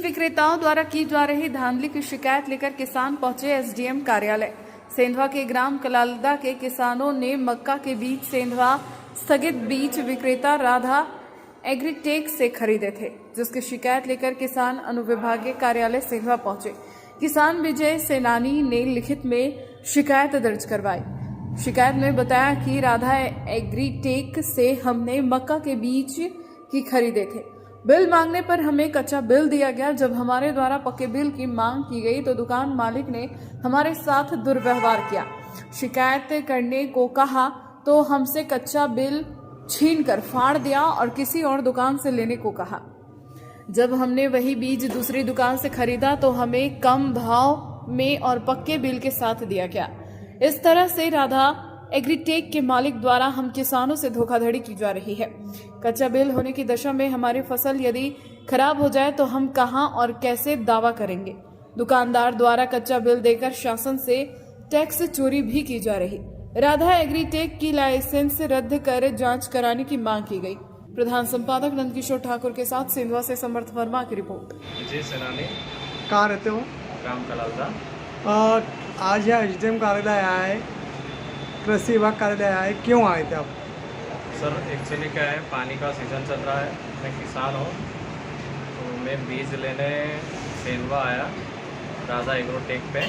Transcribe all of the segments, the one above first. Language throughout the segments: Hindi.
विक्रेताओं द्वारा की जा रही धांधली की शिकायत लेकर किसान पहुंचे एसडीएम कार्यालय। सेंधवा के ग्राम कलालदा के किसानों ने मक्का के बीज सेंधवा स्थगित बीज विक्रेता राधा एग्रीटेक से खरीदे थे, जिसकी शिकायत लेकर किसान अनुविभागीय कार्यालय सेंधवा पहुंचे। किसान विजय सेनानी ने लिखित में शिकायत दर्ज करवाई। शिकायत में बताया कि राधा एग्रीटेक से हमने मक्का के बीज की खरीदे थे। बिल मांगने पर हमें कच्चा बिल दिया गया। जब हमारे द्वारा पक्के बिल की मांग की गई तो दुकान मालिक ने हमारे साथ दुर्व्यवहार किया। शिकायत करने को कहा तो हमसे कच्चा बिल छीनकर फाड़ दिया और किसी और दुकान से लेने को कहा। जब हमने वही बीज दूसरी दुकान से खरीदा तो हमें कम भाव में और पक्के बिल के साथ दिया गया। इस तरह से राधा एग्रीटेक के मालिक द्वारा हम किसानों से धोखाधड़ी की जा रही है। कच्चा बिल होने की दशा में हमारी फसल यदि खराब हो जाए तो हम कहां और कैसे दावा करेंगे। दुकानदार द्वारा कच्चा बिल देकर शासन से टैक्स चोरी भी की जा रही। राधा एग्रीटेक की लाइसेंस रद्द कर जांच कराने की मांग की गई। प्रधान संपादक नंदकिशोर ठाकुर के साथ सेंधवा से समर्थ वर्मा की रिपोर्ट। विजय सेनानी। कहाँ रहते हो? ग्राम कलालदा। आज यहाँ एसडीएम कार्यालय आया है, कृषि विभाग कार्यालय आया है, क्यों आए थे आप? सर एक्चुअली क्या है, पानी का सीज़न चल रहा है, मैं किसान हूँ तो मैं बीज लेने सेंधवा आया राधा एग्रोटेक पे।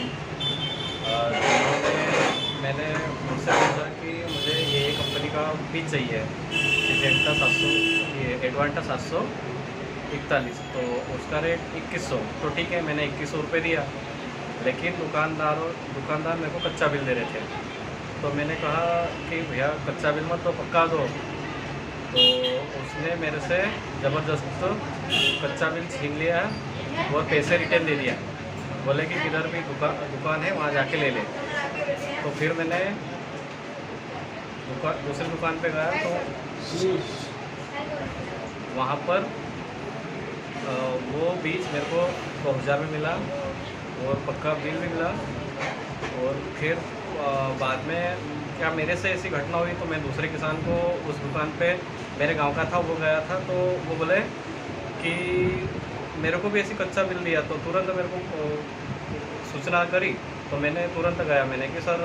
मैंने उनसे पूछा कि मुझे ये कंपनी का बीज चाहिए, एडवांटा 741, तो उसका रेट 2100। तो ठीक है, मैंने 2100 रुपये दिया, लेकिन दुकानदार मेरे को कच्चा बिल दे रहे थे। तो मैंने कहा कि भैया कच्चा बिल मत तो पक्का दो। तो उसने मेरे से ज़बरदस्त कच्चा बिल छीन लिया और पैसे रिटर्न दे दिया। बोले कि किधर भी दुकान है वहाँ जाके ले ले। तो फिर मैंने दूसरी दुकान पे गया तो वहाँ पर वो बीज मेरे को 2000 में मिला और पक्का बिल भी मिला। और फिर बाद में क्या मेरे से ऐसी घटना हुई तो मैं दूसरे किसान को उस दुकान पे, मेरे गांव का था, वो गया था तो वो बोले कि मेरे को भी ऐसी कच्चा बिल दिया। तो तुरंत मेरे को सूचना करी तो मैंने तुरंत गया, मैंने कि सर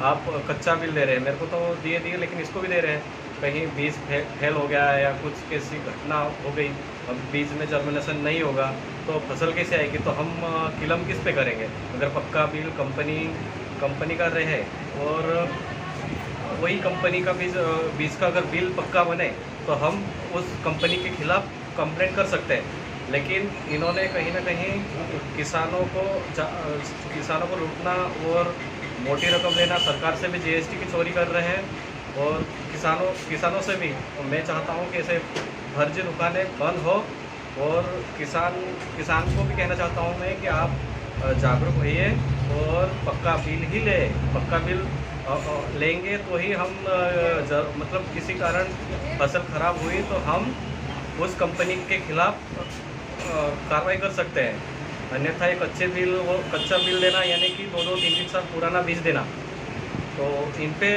आप कच्चा बिल दे रहे हैं, मेरे को तो दिए लेकिन इसको भी दे रहे हैं, कहीं बीज फेल हो गया है या कुछ कैसी घटना हो गई, अब बीज में जर्मिनेशन नहीं होगा तो फसल कैसे आएगी। तो हम किलम किस पे करेंगे अगर पक्का बिल कंपनी का रहे और वही कंपनी का बीज का अगर बिल पक्का बने तो हम उस कंपनी के खिलाफ कंप्लेंट कर सकते हैं। लेकिन इन्होंने कहीं ना कहीं किसानों को लूटना और मोटी रकम लेना, सरकार से भी जीएसटी की चोरी कर रहे हैं और किसानों से भी। तो मैं चाहता हूं कि ऐसे फर्जी दुकानें बंद हो और किसान को भी कहना चाहता हूं मैं कि आप जागरूक होइए और पक्का बिल ही ले। पक्का बिल लेंगे तो ही हम मतलब किसी कारण फसल खराब हुई तो हम उस कंपनी के खिलाफ कार्रवाई कर सकते हैं। अन्यथा एक कच्चा बिल देना यानी कि 2-3 साल पुराना बीज देना, तो इन पे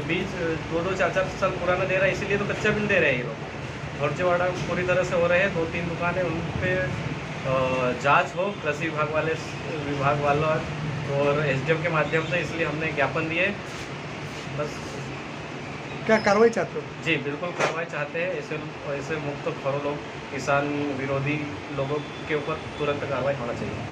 बीज 2-4 साल पुराना दे रहा है, इसीलिए तो कच्चा बिल दे रहे हैं ये लोग। फर्जीवाड़ा पूरी तरह से हो रहे हैं। 2-3 दुकानें, उन पे जांच हो कृषि विभाग वालों और एसडीएम के माध्यम से, इसलिए हमने ज्ञापन दिए। बस क्या कार्रवाई चाहते हो? जी बिल्कुल कार्रवाई चाहते हैं। ऐसे मुक्त खरों लोग, किसान विरोधी लोगों के ऊपर तुरंत कार्रवाई होना चाहिए।